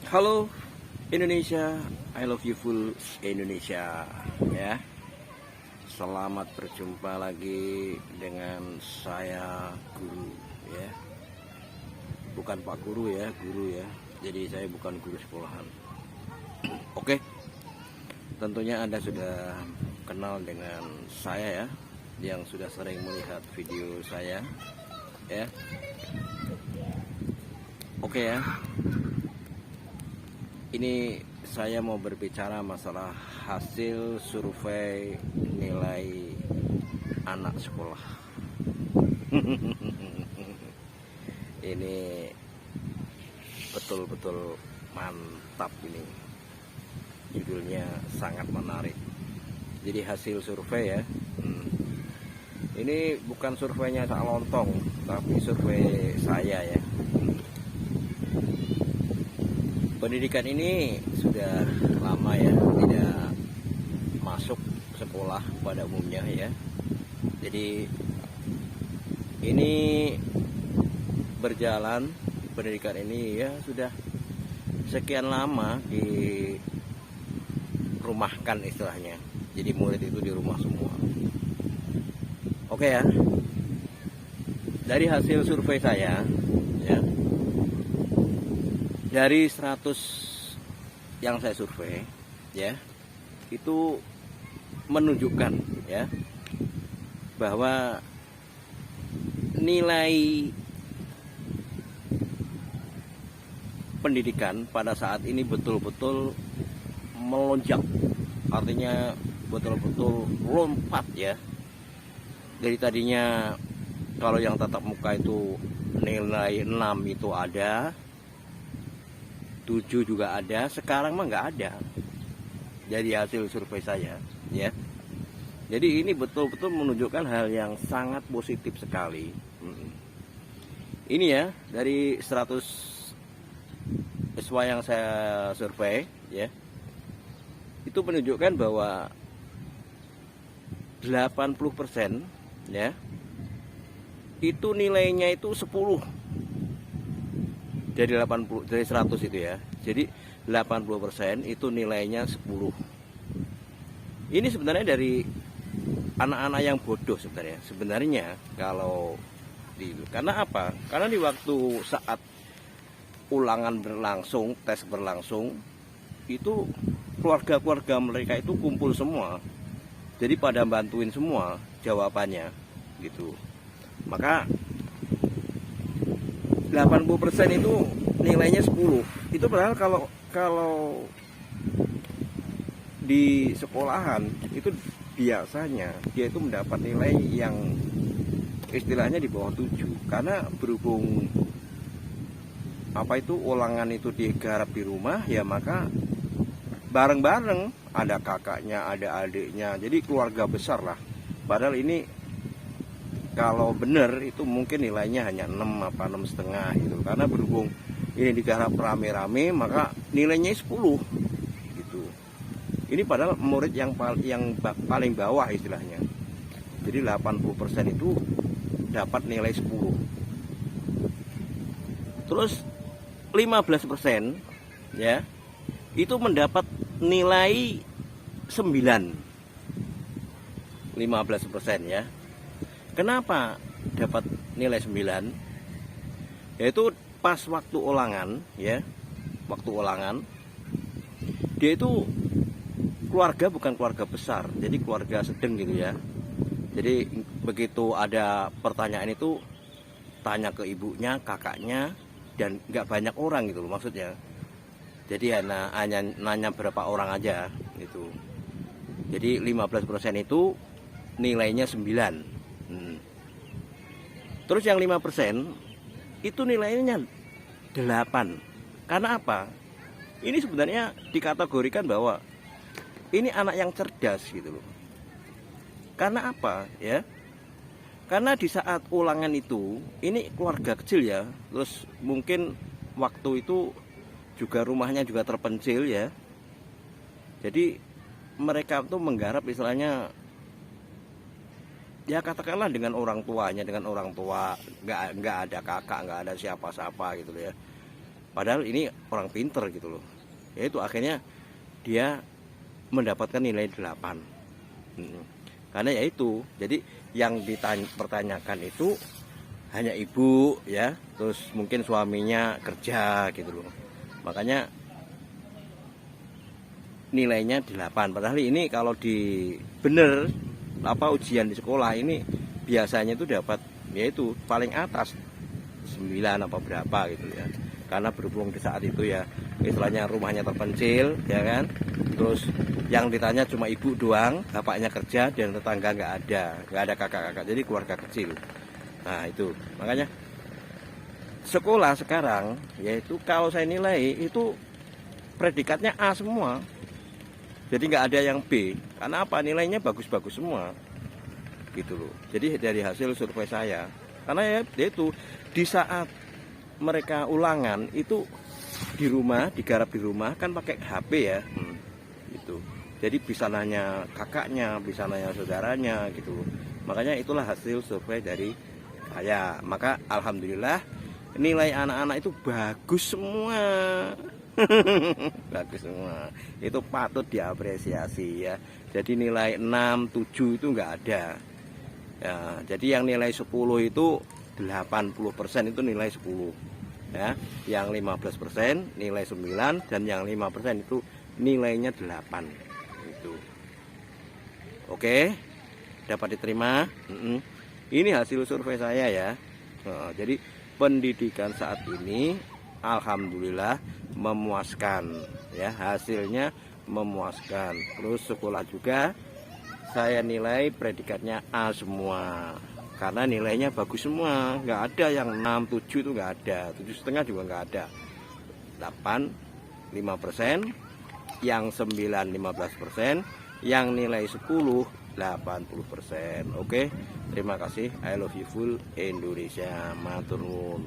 Halo Indonesia, I love you full Indonesia ya. Selamat berjumpa lagi dengan saya Guru ya. Bukan Pak Guru ya, Guru ya. Jadi saya bukan guru sekolahan. Oke. Tentunya Anda sudah kenal dengan saya ya, yang sudah sering melihat video saya ya. Oke ya. Ini saya mau berbicara masalah hasil survei nilai anak sekolah. Ini betul-betul mantap ini. Judulnya sangat menarik. Jadi hasil survei ya. Ini bukan surveinya Cak Lontong, tapi survei saya ya. Pendidikan ini sudah lama ya tidak masuk sekolah pada umumnya ya. Jadi ini berjalan pendidikan ini ya sudah sekian lama dirumahkan istilahnya. Jadi murid itu di rumah semua. Oke ya. Dari hasil survei saya ya, dari 100 yang saya survei ya, itu menunjukkan ya bahwa nilai pendidikan pada saat ini betul-betul melonjak. Artinya betul-betul lompat ya. Dari tadinya kalau yang tatap muka itu nilai 6 itu ada, 7 juga ada, sekarang mah nggak ada. Jadi hasil survei saya ya. Jadi ini betul-betul menunjukkan hal yang sangat positif sekali. Ini ya, dari 100 siswa yang saya survei ya, itu menunjukkan bahwa 80% ya, itu nilainya itu 10 dari 100 itu ya. Jadi 80% itu nilainya 10. Ini sebenarnya dari anak-anak yang bodoh sebenarnya. Sebenarnya kalau karena apa? Karena di waktu saat ulangan berlangsung, tes berlangsung, itu keluarga-keluarga mereka itu kumpul semua. Jadi pada bantuin semua jawabannya gitu. Maka 80% itu nilainya 10. Itu padahal kalau di sekolahan itu biasanya dia itu mendapat nilai yang istilahnya di bawah 7. Karena berhubung apa itu ulangan itu digarap di rumah ya, maka bareng-bareng, ada kakaknya, ada adiknya. Jadi keluarga besar lah. Padahal ini kalau benar itu mungkin nilainya hanya 6 apa 6,5 gitu. Karena berhubung ini digarap rame-rame, maka nilainya 10 gitu. Ini padahal murid yang paling bawah istilahnya. Jadi 80% itu dapat nilai 10. Terus 15% ya, itu mendapat nilai 9. 15% ya. Kenapa dapat nilai 9? Yaitu pas waktu ulangan ya. Waktu ulangan dia itu keluarga bukan keluarga besar, jadi keluarga sedang gitu ya. Jadi begitu ada pertanyaan itu tanya ke ibunya, kakaknya, dan nggak banyak orang gitu loh maksudnya. Jadi hanya nanya berapa orang aja gitu. Jadi 15% itu nilainya 9. Terus yang 5% itu nilainya 8. Karena apa? Ini sebenarnya dikategorikan bahwa ini anak yang cerdas gitu loh. Karena apa ya? Karena di saat ulangan itu, ini keluarga kecil ya. Terus mungkin waktu itu juga rumahnya juga terpencil ya. Jadi mereka tuh menggarap istilahnya ya katakanlah dengan orang tuanya, dengan orang tua, nggak ada kakak, nggak ada siapa-siapa gitu ya. Padahal ini orang pinter gitu loh. Yaitu akhirnya dia mendapatkan nilai 8. Karena yaitu, jadi yang dipertanyakan itu hanya ibu ya, terus mungkin suaminya kerja gitu loh. Makanya nilainya 8. Padahal ini kalau di bener ujian di sekolah ini biasanya itu dapat yaitu paling atas 9 apa berapa gitu ya. Karena berhubung di saat itu ya istilahnya rumahnya terpencil ya kan, terus yang ditanya cuma ibu doang, bapaknya kerja dan tetangga nggak ada kakak-kakak, jadi keluarga kecil. Nah itu makanya sekolah sekarang yaitu kalau saya nilai itu predikatnya A semua, jadi nggak ada yang B. Karena apa? Nilainya bagus-bagus semua gitu loh. Jadi dari hasil survei saya, karena ya itu di saat mereka ulangan itu di rumah, digarap di rumah kan pakai HP ya, gitu. Jadi bisa nanya kakaknya, bisa nanya saudaranya gitu. Makanya itulah hasil survei dari saya. Maka alhamdulillah nilai anak-anak itu bagus semua. Bagus semua. Itu patut diapresiasi ya. Jadi nilai 6, 7 itu enggak ada. Ya, jadi yang nilai 10 itu 80% itu nilai 10 ya, yang 15% nilai 9 dan yang 5% itu nilainya 8 itu. Oke, dapat diterima. Ini hasil survei saya ya. Nah, jadi pendidikan saat ini alhamdulillah memuaskan ya, hasilnya memuaskan. Terus sekolah juga saya nilai predikatnya A semua, karena nilainya bagus semua, nggak ada yang 6, 7 itu nggak ada, 7,5 juga nggak ada. 8, 5%, yang 9, 15%, yang nilai 10, 80%. Oke, terima kasih. I love you full Indonesia. Matur nuwun.